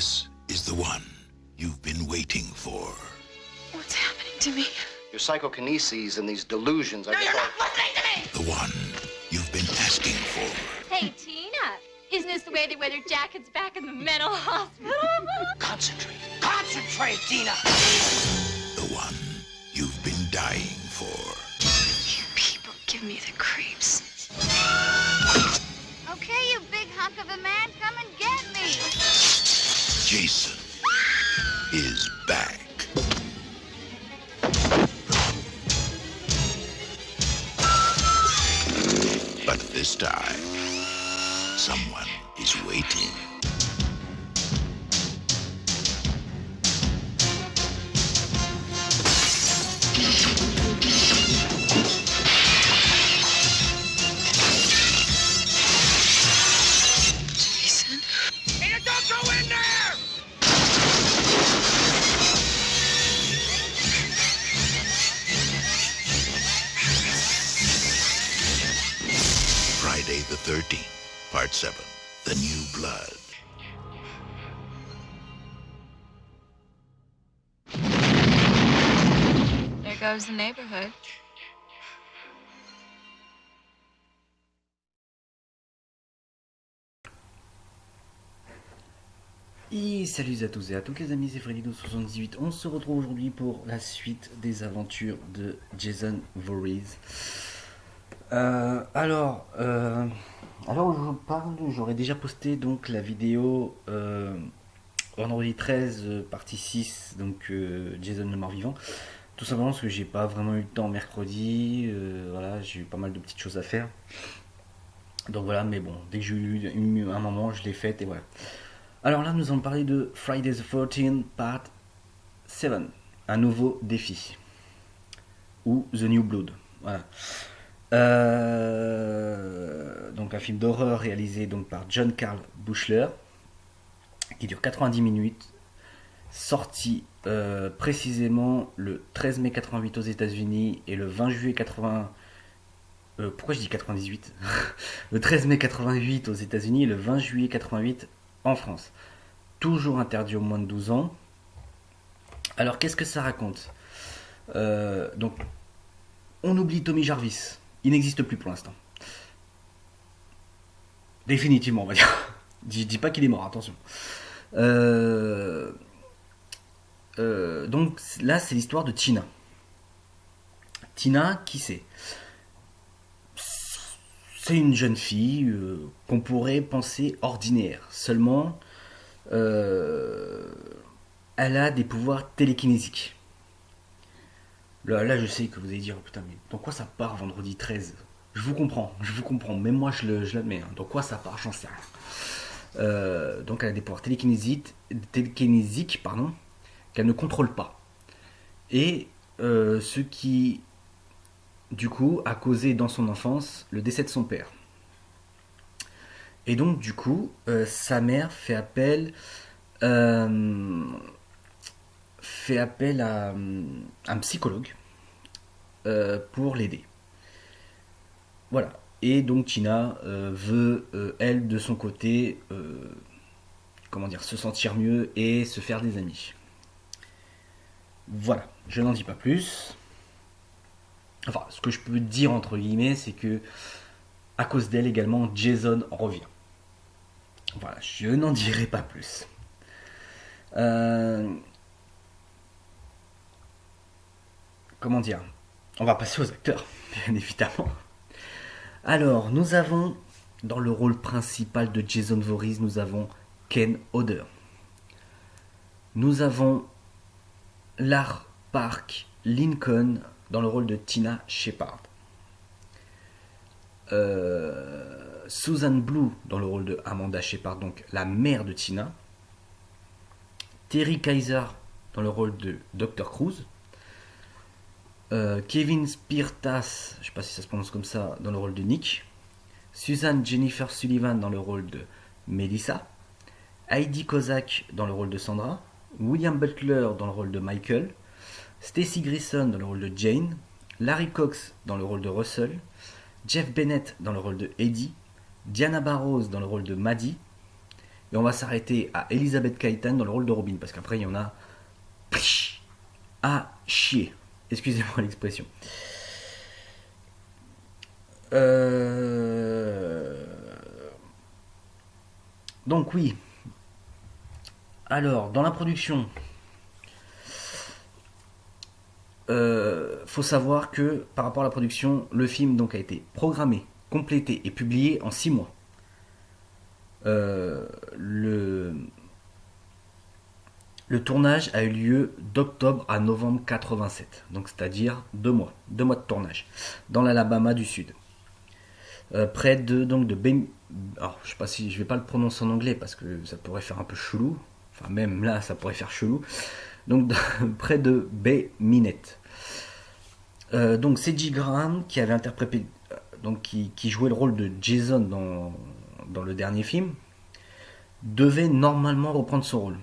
This is the one you've been waiting for. What's happening to me? Your psychokineses and these delusions are... No, you're not listening to me! The one you've been asking for. Hey, Tina, isn't this the way they wear their jackets back in the mental hospital? Concentrate. Concentrate, Tina! The one you've been dying for. You people give me the creeps. Okay, you big hunk of a man, come and get me. Jason is back. But this time, someone is waiting. Jason? Tina, don't go in there! Friday the 13th, Part 7, The New Blood. There goes the neighborhood. Et salut à tous et à toutes les amis, c'est Freddy78. On se retrouve aujourd'hui pour la suite des aventures de Jason Voorhees. Alors où je parle, j'aurais déjà posté donc la vidéo vendredi 13 partie 6, donc Jason le mort-vivant. Tout simplement parce que j'ai pas vraiment eu le temps mercredi, voilà, j'ai eu pas mal de petites choses à faire. Donc voilà, mais bon, dès que j'ai eu un moment, je l'ai faite et voilà. Alors là, nous allons parler de Friday the 13th Part 7, un nouveau défi, ou The New Blood, voilà. Donc un film d'horreur réalisé donc par John Carl Buechler, qui dure 90 minutes, sorti précisément le 13 mai 88 aux États-Unis et le 20 juillet 80. Pourquoi je dis 98 Le 13 mai 88 aux États-Unis et le 20 juillet 88 en France. Toujours interdit aux moins de 12 ans. Alors qu'est-ce que ça raconte Donc on oublie Tommy Jarvis. Il n'existe plus pour l'instant. Définitivement, on va dire. Je dis pas qu'il est mort, attention. Donc là, c'est l'histoire de Tina. Tina, qui c'est ? C'est une jeune fille qu'on pourrait penser ordinaire. Seulement, elle a des pouvoirs télékinésiques. Là, je sais que vous allez dire, oh, putain, mais dans quoi ça part vendredi 13 ? Je vous comprends. Même moi, je l'admets. Hein. Dans quoi ça part, j'en sais rien. Donc, elle a des pouvoirs télékinésiques, qu'elle ne contrôle pas. Et ce qui, du coup, a causé dans son enfance le décès de son père. Et donc, du coup, sa mère fait appel à un psychologue pour l'aider. Voilà. Et donc Tina veut, elle, de son côté, se sentir mieux et se faire des amis. Voilà. Je n'en dis pas plus. Enfin, ce que je peux dire, entre guillemets, c'est que, à cause d'elle également, Jason revient. Voilà. Je n'en dirai pas plus. Comment dire ? On va passer aux acteurs, bien évidemment. Alors, nous avons, dans le rôle principal de Jason Voorhees, nous avons Ken Hodder. Nous avons Lar Park Lincoln dans le rôle de Tina Shepard. Susan Blue dans le rôle de Amanda Shepard, donc la mère de Tina. Terry Kaiser dans le rôle de Dr. Cruz. Kevin Spirtas, je ne sais pas si ça se prononce comme ça, dans le rôle de Nick. Susan Jennifer Sullivan dans le rôle de Melissa. Heidi Kozak dans le rôle de Sandra. William Butler dans le rôle de Michael. Stacy Grisson dans le rôle de Jane. Larry Cox dans le rôle de Russell. Jeff Bennett dans le rôle de Eddie. Diana Barrows dans le rôle de Maddie. Et on va s'arrêter à Elisabeth Kaitan dans le rôle de Robin, parce qu'après il y en a à chier. Excusez-moi l'expression. Donc oui. Alors, dans la production, faut savoir que par rapport à la production, le film donc a été programmé, complété et publié en 6 mois. Le tournage a eu lieu d'octobre à novembre 87, donc c'est-à-dire 2 mois de tournage, dans l'Alabama du Sud. Près de alors, je sais pas si je vais pas le prononcer en anglais parce que ça pourrait faire un peu chelou, enfin même là ça pourrait faire chelou. Donc près de Bay Minette. Donc c'est J. Graham qui avait interprété, donc qui jouait le rôle de Jason dans le dernier film, devait normalement reprendre son rôle.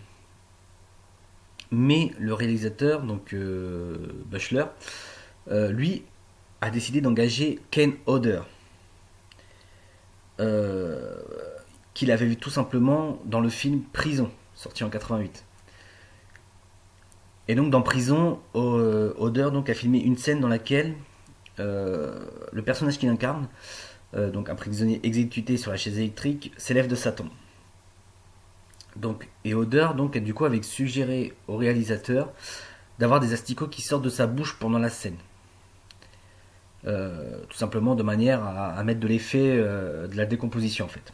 Mais le réalisateur, donc Buchler, lui a décidé d'engager Ken Hodder, qu'il avait vu tout simplement dans le film Prison, sorti en 88. Et donc dans Prison, Hodder donc a filmé une scène dans laquelle le personnage qu'il incarne, donc un prisonnier exécuté sur la chaise électrique, s'élève de sa tombe. Donc, et Hodder donc du coup avait suggéré au réalisateur d'avoir des asticots qui sortent de sa bouche pendant la scène. Tout simplement de manière à mettre de l'effet de la décomposition en fait.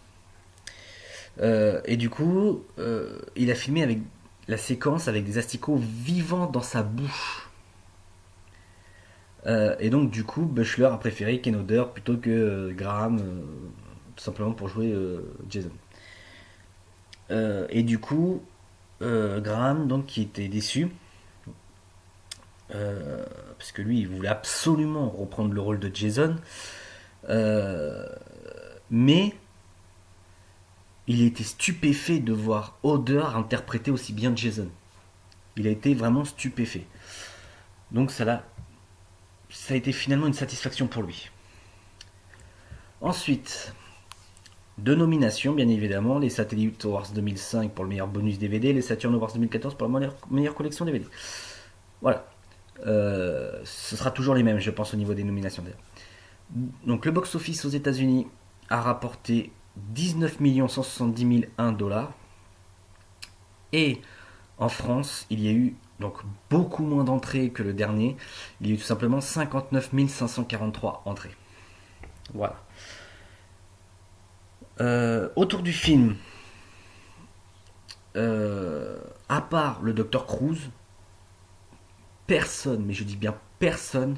Et du coup, il a filmé avec la séquence avec des asticots vivants dans sa bouche. Et donc du coup, Buchler a préféré Ken Hodder plutôt que Graham, tout simplement pour jouer Jason. Et du coup, Graham donc qui était déçu. Parce que lui il voulait absolument reprendre le rôle de Jason, mais il était stupéfait de voir Hodder interpréter aussi bien Jason. Il a été vraiment stupéfait. Donc ça a été finalement une satisfaction pour lui. Ensuite, 2 nominations bien évidemment, les Satellite Awards 2005 pour le meilleur bonus DVD, les Saturn Awards 2014 pour la meilleure collection DVD. Voilà. Ce sera toujours les mêmes, je pense, au niveau des nominations d'ailleurs. Donc le box-office aux États-Unis a rapporté 19 170 001 $. Et en France, il y a eu donc beaucoup moins d'entrées que le dernier. Il y a eu tout simplement 59 543 entrées. Voilà. Autour du film, à part le Dr. Cruz, personne, mais je dis bien personne,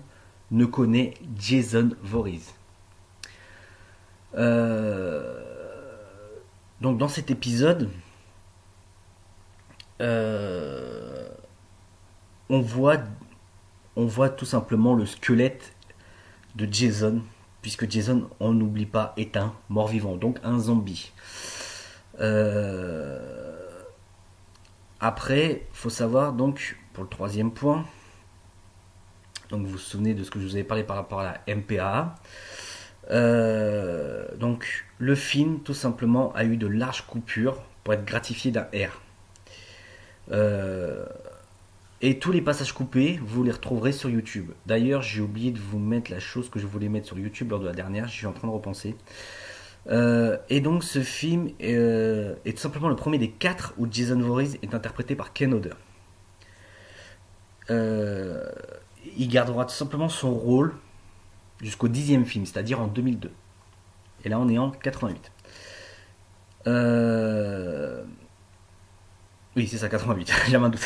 ne connaît Jason Voorhees. Donc dans cet épisode, on voit tout simplement le squelette de Jason, puisque Jason, on n'oublie pas, est un mort-vivant, donc un zombie. Après, faut savoir donc, pour le 3e point, donc vous vous souvenez de ce que je vous avais parlé par rapport à la MPAA. Donc le film tout simplement a eu de larges coupures pour être gratifié d'un R. Et tous les passages coupés, vous les retrouverez sur YouTube. D'ailleurs, j'ai oublié de vous mettre la chose que je voulais mettre sur YouTube lors de la dernière, je suis en train de repenser. Et donc ce film est tout simplement le premier des 4 où Jason Voorhees est interprété par Ken Hodder. Il gardera tout simplement son rôle jusqu'au 10e film, c'est-à-dire en 2002. Et là on est en 88. Oui, c'est ça, 88, j'ai un doute.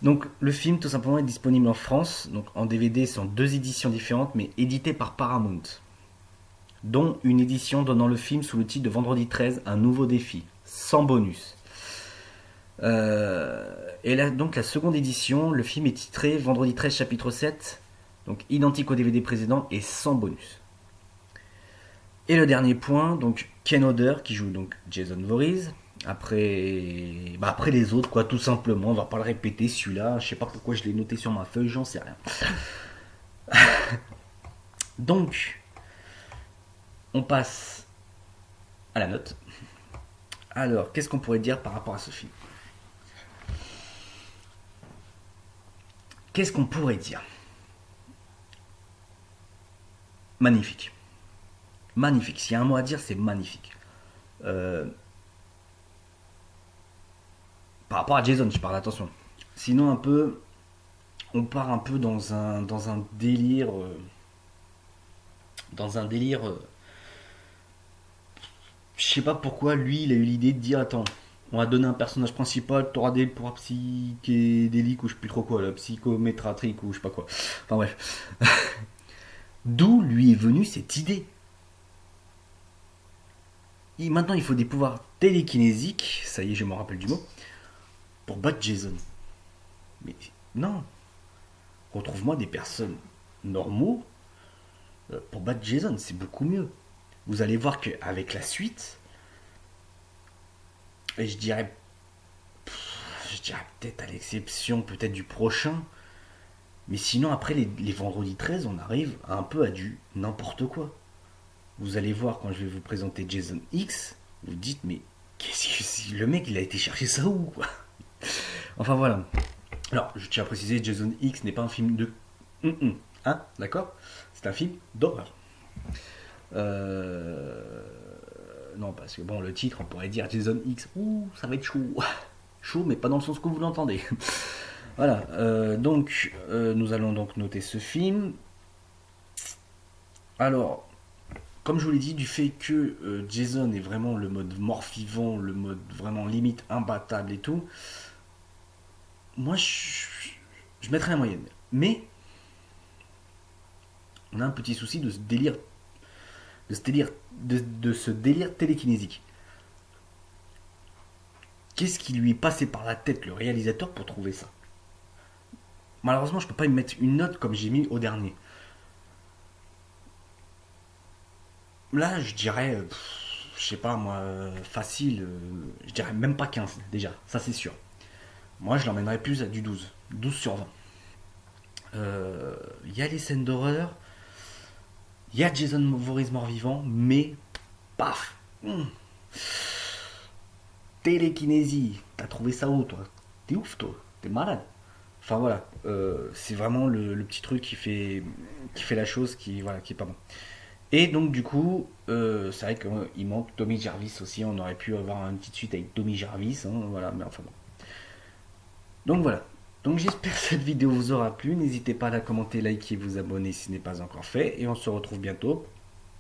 Donc le film tout simplement est disponible en France, donc en DVD, c'est en 2 éditions différentes, mais éditées par Paramount, dont une édition donnant le film sous le titre de Vendredi 13, un nouveau défi, sans bonus. Et là, donc la seconde édition, le film est titré Vendredi 13 chapitre 7, donc identique au DVD précédent et sans bonus. Et le dernier point, donc Ken Hodder qui joue donc Jason Voorhees. Après les autres, quoi, tout simplement. On va pas le répéter celui-là. Je sais pas pourquoi je l'ai noté sur ma feuille, j'en sais rien. Donc, on passe à la note. Alors, qu'est-ce qu'on pourrait dire par rapport à ce film? Qu'est-ce qu'on pourrait dire? Magnifique. Magnifique. S'il y a un mot à dire, c'est magnifique. Par rapport à Jason, je parle, attention. Sinon, on part un peu dans un délire. Je sais pas pourquoi, lui, il a eu l'idée de dire attends, on va donner un personnage principal, t'auras des pouvoirs psychédéliques ou je sais plus trop quoi, la psychométratrique ou je sais pas quoi. Enfin bref. D'où lui est venue cette idée. Maintenant, il faut des pouvoirs télékinésiques, ça y est, je me rappelle du mot, pour battre Jason. Mais non. Retrouve-moi des personnes normaux pour battre Jason, c'est beaucoup mieux. Vous allez voir qu'avec la suite, et je dirais peut-être à l'exception peut-être du prochain, mais sinon après les vendredis 13, on arrive un peu à du n'importe quoi. Vous allez voir quand je vais vous présenter Jason X, vous dites mais qu'est-ce que le mec il a été chercher ça où quoi. Enfin voilà. Alors je tiens à préciser, Jason X n'est pas un film de hein, d'accord? C'est un film d'horreur. Non, parce que bon, le titre, on pourrait dire Jason X, ouh, ça va être chaud. Chaud, mais pas dans le sens que vous l'entendez. Voilà, donc, nous allons donc noter ce film. Alors, comme je vous l'ai dit, du fait que Jason est vraiment le mode mort-vivant, le mode vraiment limite imbattable et tout, moi, je mettrais la moyenne. Mais, on a un petit souci de ce délire de ce délire télékinésique. Qu'est-ce qui lui est passé par la tête, le réalisateur, pour trouver ça? Malheureusement, je peux pas lui mettre une note comme j'ai mis au dernier. Là, je dirais, je sais pas moi, facile, je dirais même pas 15 déjà, ça c'est sûr. Moi, je l'emmènerais plus à du 12, 12 sur 20. Il y a les scènes d'horreur, il y a Jason Voorhees mort-vivant, mais paf, télékinésie, t'as trouvé ça où toi? T'es ouf toi, t'es malade. Enfin voilà, c'est vraiment le petit truc qui fait la chose qui est pas bon. Et donc du coup, c'est vrai qu'il manque Tommy Jarvis aussi, on aurait pu avoir une petite suite avec Tommy Jarvis, hein, voilà, mais enfin bon. Donc voilà. Donc j'espère que cette vidéo vous aura plu. N'hésitez pas à la commenter, liker, vous abonner si ce n'est pas encore fait. Et on se retrouve bientôt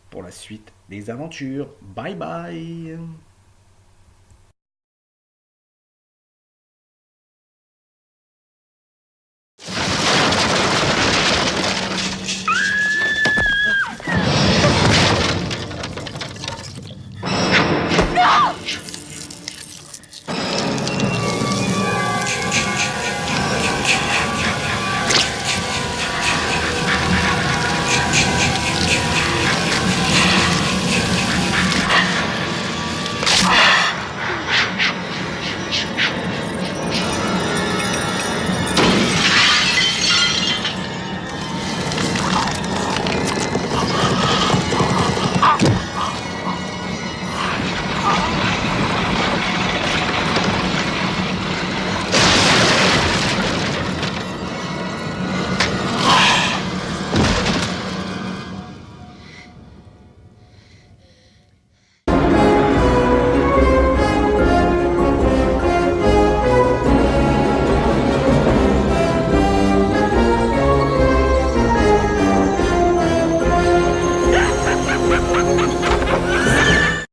pour la suite des aventures. Bye bye.